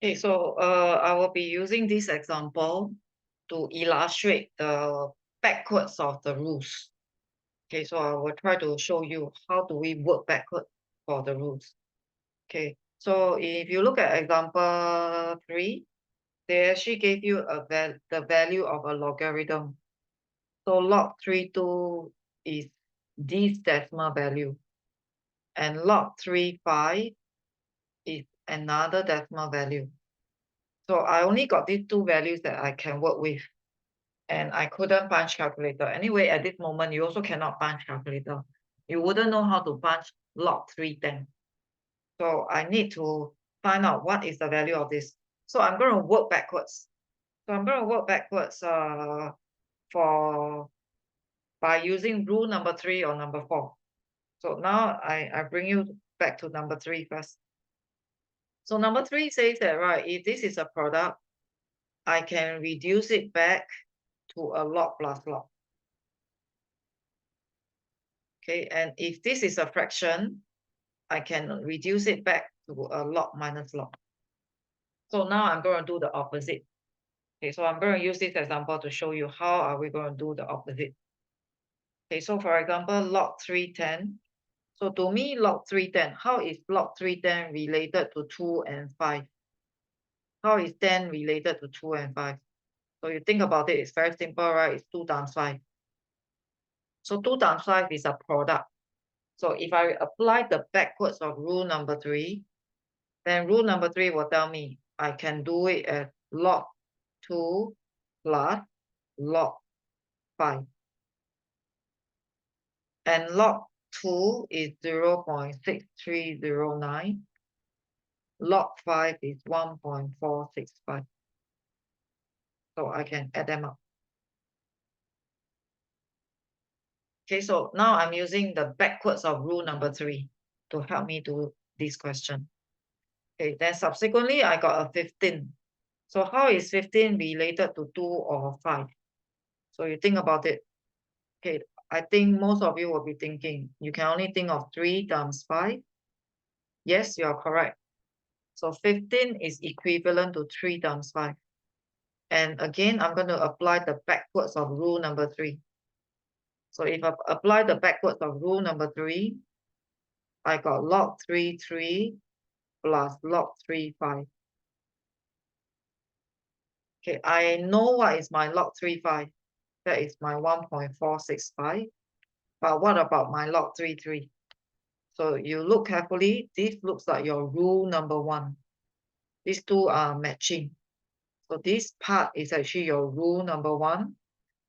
Okay, so I will be using this example to illustrate the backwards of the rules. Okay, so I will try to show you how do we work backward for the rules. Okay, so if you look at example 3, they actually gave you the value of a logarithm. So log 32 is this decimal value, and log 35 is another decimal value. So I only got these two values that I can work with, and I couldn't punch calculator. Anyway, at this moment, you also cannot punch calculator. You wouldn't know how to punch log 310. So I need to find out what is the value of this. So I'm going to work backwards. So I'm going to work backwards by using rule number 3 or number 4. So now I bring you back to number 3 first. So number 3 says that, right, if this is a product, I can reduce it back to a log plus log. Okay, and if this is a fraction, I can reduce it back to a log minus log. So now I'm going to do the opposite. Okay, so I'm going to use this example to show you how are we going to do the opposite. Okay, so for example, log 310. So to me, log 310, how is log 310 related to 2 and 5? How is 10 related to 2 and 5? So you think about it, it's very simple, right? It's 2 times 5. So 2 times 5 is a product. So if I apply the backwards of rule number 3, then rule number 3 will tell me I can do it as log 2 plus log 5. And log 2 is 0.6309. Log 5 is 1.465. So I can add them up. Okay, so now I'm using the backwards of rule number 3 to help me do this question. Okay, then subsequently I got a 15. So how is 15 related to 2 or 5? So you think about it. Okay, I think most of you will be thinking, you can only think of 3 times 5. Yes, you are correct. So 15 is equivalent to 3 times 5. And again, I'm going to apply the backwards of rule number 3. So if I apply the backwards of rule number 3, I got log 3 plus log 3 5. Okay, I know what is my log 3 5. That is my 1.465. But what about my log 3 So you look carefully, this looks like your rule number 1. These two are matching. So this part is actually your rule number 1.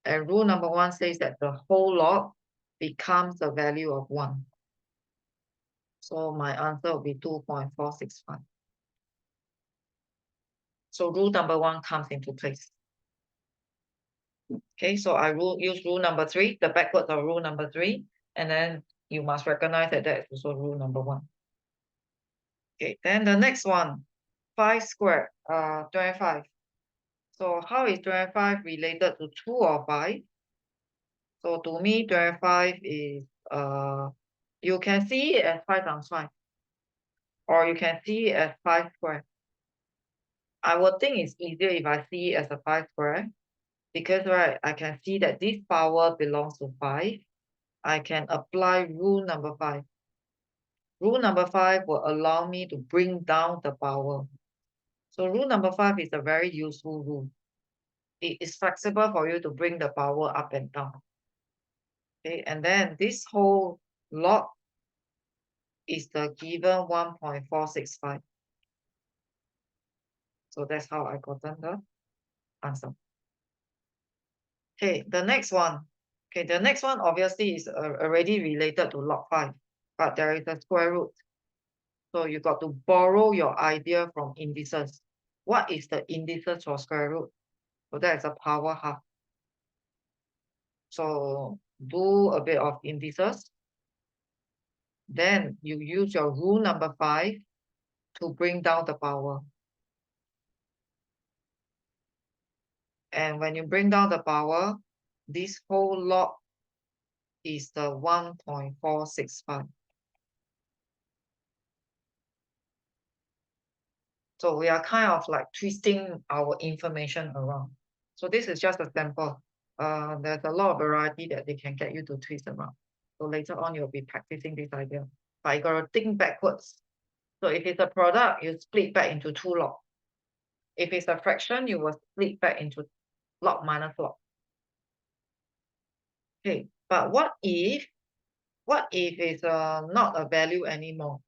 And rule number 1 says that the whole log becomes the value of 1. So my answer will be 2.465. So rule number 1 comes into place. Okay, so I use rule number 3, the backwards of rule number 3, and then you must recognize that that is also rule number 1. Okay, then the next one, 5 squared, 25. So how is 25 related to 2 or 5? So to me, 25 is, you can see it as 5 times 5. Or you can see it as 5 squared. I would think it's easier if I see it as a 5 squared. Because, right, I can see that this power belongs to 5. I can apply rule number 5. Rule number 5 will allow me to bring down the power. So rule number 5 is a very useful rule. It is flexible for you to bring the power up and down. Okay, and then this whole log is the given 1.465. So that's how I got the answer. Okay, the next one. Okay, the next one obviously is already related to log 5, but there is a square root. So you got to borrow your idea from indices. What is the indices for square root? So that is a power half. So do a bit of indices. Then you use your rule number 5 to bring down the power. And when you bring down the power, this whole log is the 1.465. So we are kind of like twisting our information around. So this is just a sample. There's a lot of variety that they can get you to twist around. So later on, you'll be practicing this idea. But you got to think backwards. So if it's a product, you split back into two log. If it's a fraction, you will split back into log minus log. Okay, but what if it's not a value anymore?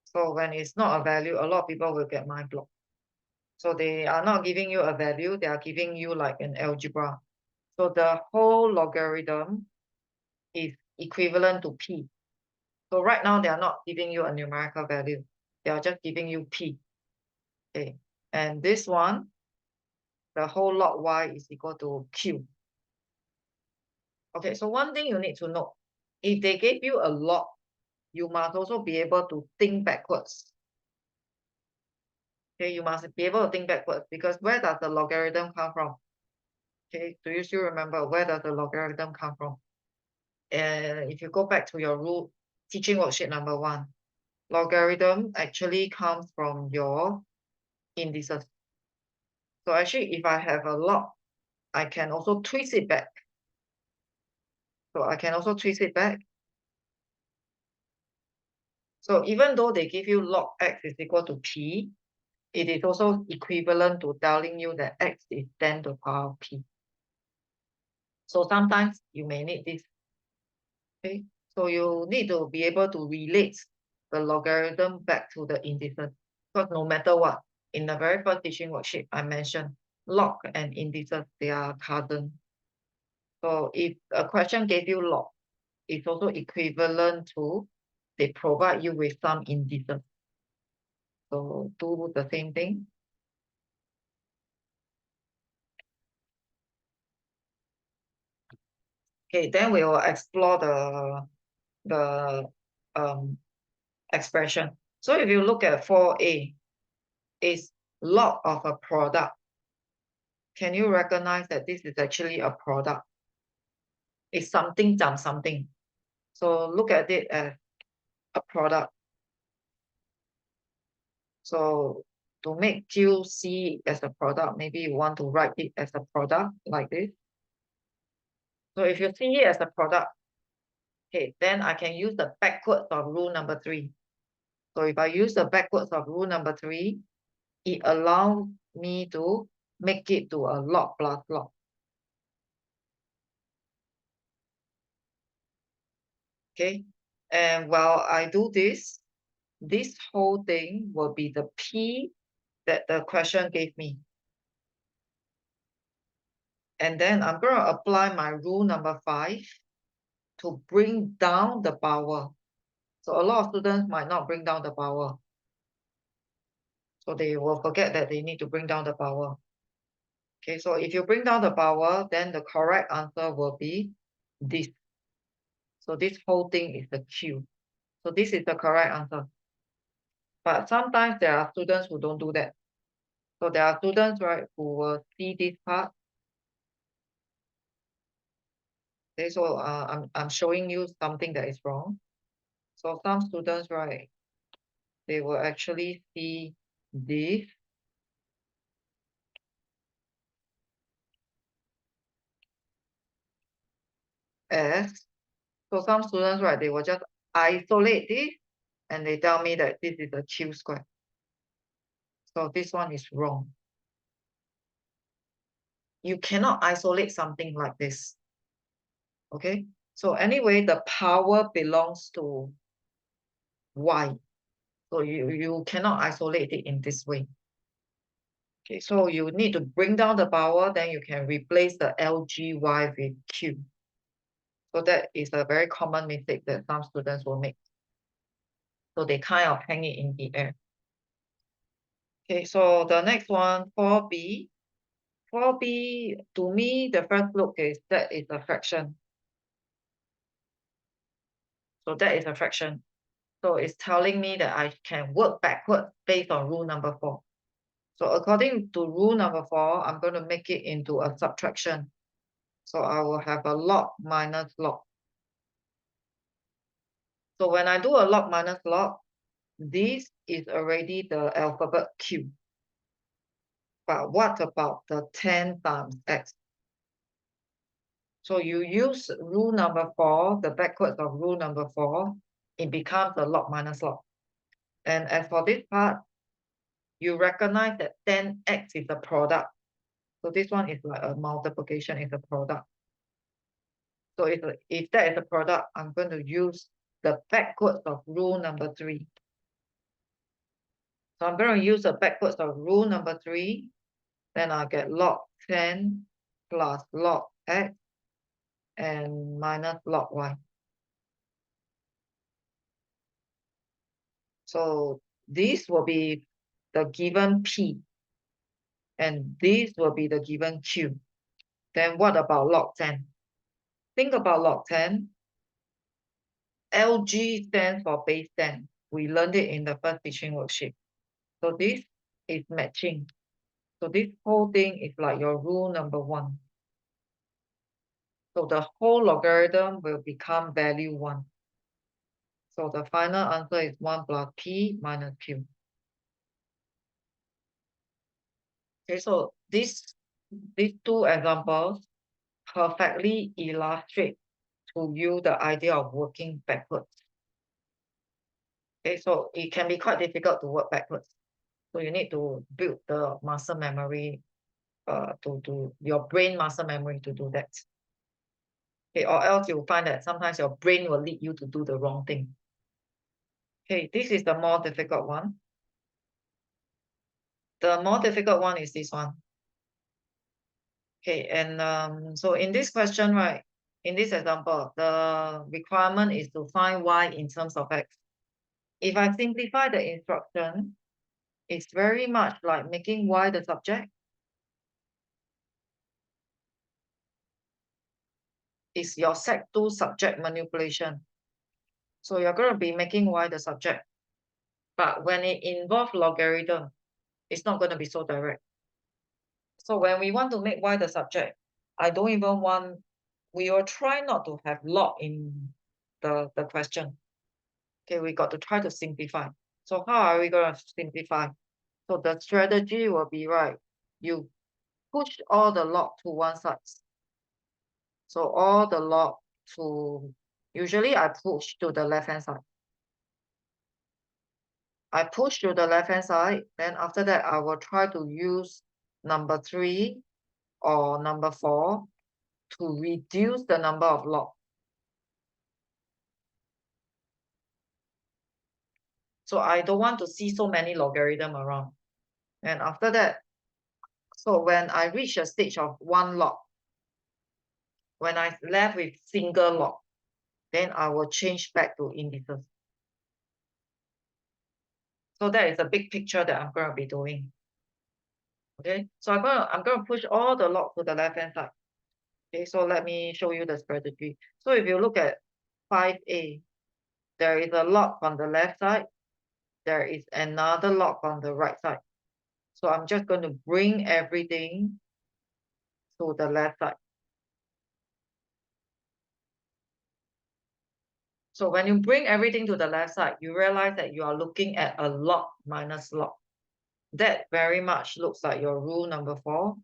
So when it's not a value, a lot of people will get mind blocked. So they are not giving you a value, they are giving you like an algebra. So the whole logarithm is equivalent to P. So right now they are not giving you a numerical value. They are just giving you P. Okay. And this one, the whole log Y is equal to Q. Okay, so one thing you need to know, if they gave you a log, you must also be able to think backwards. Okay, you must be able to think backwards because where does the logarithm come from? Okay, do you still remember where does the logarithm come from? If you go back to your rule, teaching worksheet number 1, logarithm actually comes from your indices. So actually, if I have a log, I can also twist it back. So I can also twist it back. So even though they give you log x is equal to P, it is also equivalent to telling you that x is 10 to the power of P. So sometimes you may need this. Okay, so you need to be able to relate the logarithm back to the indices. Because no matter what, in the very first teaching worksheet, I mentioned log and indices, they are cousins. So if a question gave you log, it's also equivalent to they provide you with some indices. So do the same thing. Okay, then we will explore the expression. So if you look at 4a, it's log of a product. Can you recognize that this is actually a product? It's something times something. So look at it as a product. So to make you see as a product, maybe you want to write it as a product like this. So if you see it as a product, okay, then I can use the backwards of rule number 3. So if I use the backwards of rule number 3, it allows me to make it to a log plus log. Okay, and while I do this whole thing will be the P that the question gave me. And then I'm going to apply my rule number 5 to bring down the power. So a lot of students might not bring down the power. So they will forget that they need to bring down the power. Okay, so if you bring down the power, then the correct answer will be this. So this whole thing is the Q. So this is the correct answer. But sometimes there are students who don't do that. So there are students, right, who will see this part. Okay, so I'm showing you something that is wrong. So some students, right, they will actually see this as, so some students, right, they will just isolate this and they tell me that this is a Q square. So this one is wrong. You cannot isolate something like this. Okay, so anyway, the power belongs to Y. So you cannot isolate it in this way. Okay, so you need to bring down the power, then you can replace the LGY with Q. So that is a very common mistake that some students will make. So they kind of hang it in the air. Okay, so the next one, 4B. 4B, to me, the first look is that is a fraction. So that is a fraction. So it's telling me that I can work backwards based on rule number 4. So according to rule number 4, I'm going to make it into a subtraction. So I will have a log minus log. So when I do a log minus log, this is already the alphabet Q. But what about the 10 times X? So you use rule number 4, the backwards of rule number 4, it becomes a log minus log. And as for this part, you recognize that 10x is a product. So this one is like a multiplication, is a product. So if that is a product, I'm going to use the backwards of rule number 3. So I'm going to use the backwards of rule number 3. Then I'll get log 10 plus log x and minus log y. So this will be the given P. And this will be the given Q. Then what about log 10? Think about log 10. LG stands for base 10. We learned it in the first teaching worksheet. So this is matching. So this whole thing is like your rule number 1. So the whole logarithm will become value 1. So the final answer is 1 plus P minus Q. Okay, so these two examples perfectly illustrate to you the idea of working backwards. Okay, so it can be quite difficult to work backwards. So you need to build the muscle memory, to your brain muscle memory to do that. Okay, or else you'll find that sometimes your brain will lead you to do the wrong thing. Okay, this is the more difficult one. The more difficult one is this one. Okay, and so in this question, right, in this example, the requirement is to find y in terms of x. If I simplify the instruction, it's very much like making y the subject. It's your Sec 2 subject manipulation. So you're going to be making y the subject. But when it involves logarithm, it's not going to be so direct. So when we want to make y the subject, I don't even want, we will try not to have log in the question. Okay, we got to try to simplify. So how are we going to simplify? So the strategy will be, right, you push all the log to one side. So all the log to, usually I push to the left-hand side. I push to the left-hand side, then after that, I will try to use number 3 or number 4 to reduce the number of log. So I don't want to see so many logarithm around. And after that, so when I reach a stage of 1 log, when I left with single log, then I will change back to indices. So that is a big picture that I'm going to be doing. Okay, so I'm going to push all the log to the left-hand side. Okay, so let me show you the strategy. So if you look at 5A, there is a log on the left side. There is another log on the right side. So I'm just going to bring everything to the left side. So when you bring everything to the left side, you realize that you are looking at a log minus log. That very much looks like your rule number 4.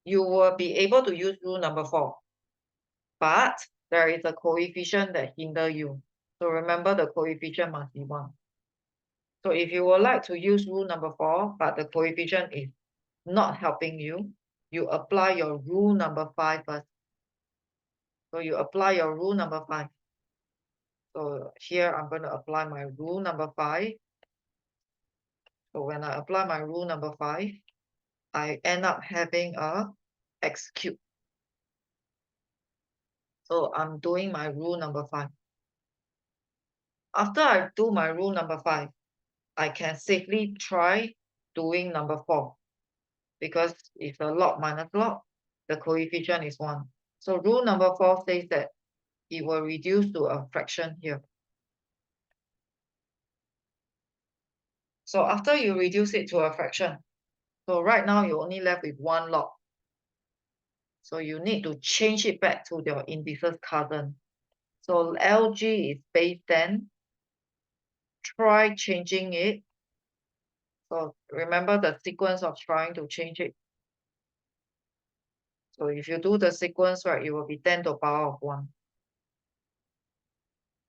You will be able to use rule number 4, but there is a coefficient that hinder you. So remember, the coefficient must be 1. So if you would like to use rule number 4, but the coefficient is not helping you, you apply your rule number 5 first. So you apply your rule number 5. So here I'm going to apply my rule number 5. So when I apply my rule number 5, I end up having a x cubed. So I'm doing my rule number 5. After I do my rule number 5, I can safely try doing number 4. Because it's a log minus log, the coefficient is 1. So rule number 4 says that it will reduce to a fraction here. So after you reduce it to a fraction, so right now you're only left with 1 log. So you need to change it back to your indices cousin. So LG is base 10. try changing it. So remember the sequence of trying to change it. So if you do the sequence right, it will be 10 to the power of 1.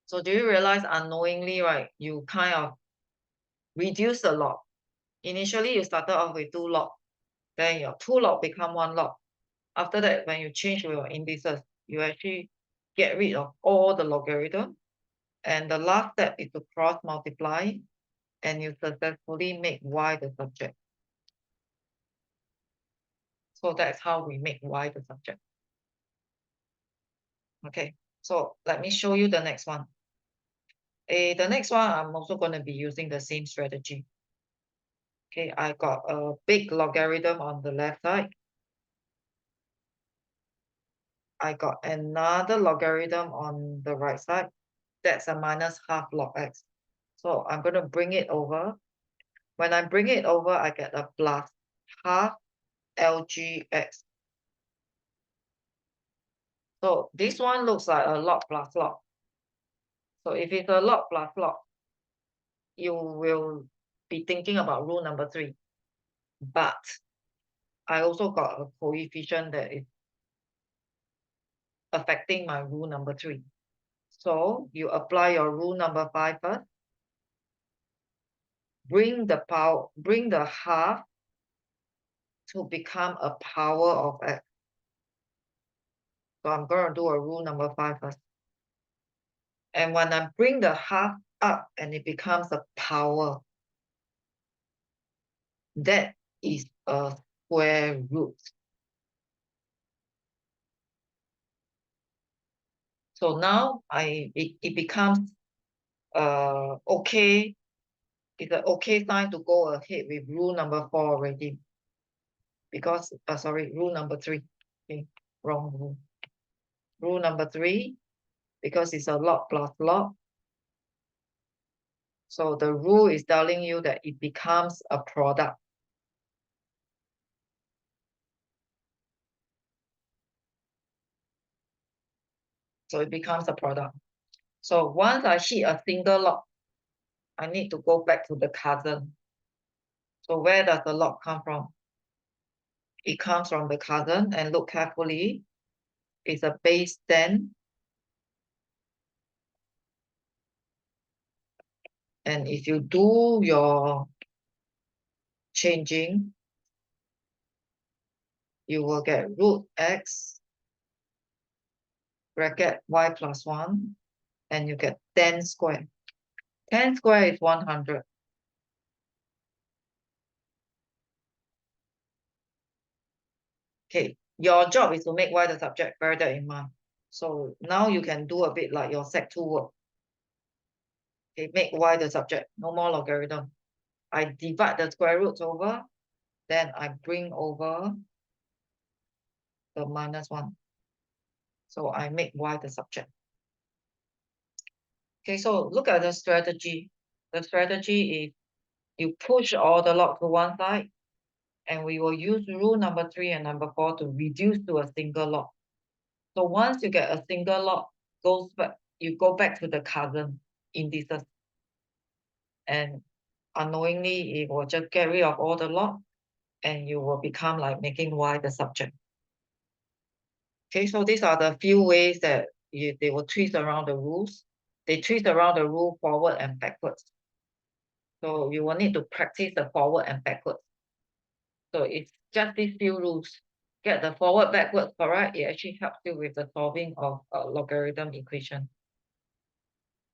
So do you realize unknowingly, right, you kind of reduce the log. Initially, you started off with 2 log. Then your 2 log become 1 log. After that, when you change your indices, you actually get rid of all the logarithm. And the last step is to cross multiply, and you successfully make y the subject. So that's how we make y the subject. Okay, so let me show you the next one. The next one, I'm also going to be using the same strategy. Okay, I got a big logarithm on the left side. I got another logarithm on the right side. That's a minus half log x. So I'm going to bring it over. When I bring it over, I get a plus half lgx. So this one looks like a log plus log. So if it's a log plus log, you will be thinking about rule number 3. But I also got a coefficient that is affecting my rule number 3. So you apply your rule number 5 first. Bring the half to become a power of x. So I'm going to do a rule number 5 first. And when I bring the half up and it becomes a power, that is a square root. So now it becomes okay. It's an okay sign to go ahead with rule number 4 already. Because sorry, rule number 3. Okay, wrong rule. Rule number 3, because it's a log plus log. So the rule is telling you that it becomes a product. So it becomes a product. So once I hit a single log, I need to go back to the cousin. So where does the log come from? It comes from the cousin, and look carefully. It's a base 10. And if you do your changing, you will get root x bracket y plus 1, and you get 10 squared. 10 squared is 100. Okay, your job is to make y the subject, bear that in mind. So now you can do a bit like your Sec 2 work. Okay, make y the subject, no more logarithm. I divide the square roots over, then I bring over the minus 1. So I make y the subject. Okay, so look at the strategy. The strategy is you push all the log to one side, and we will use rule number 3 and number 4 to reduce to a single log. So once you get a single log, you go back to the cousin indices. And unknowingly, it will just get rid of all the log, and you will become like making y the subject. Okay, so these are the few ways that they will twist around the rules. They twist around the rule forward and backwards. So you will need to practice the forward and backwards. So it's just these few rules. Get the forward backwards correct. It actually helps you with the solving of a logarithm equation.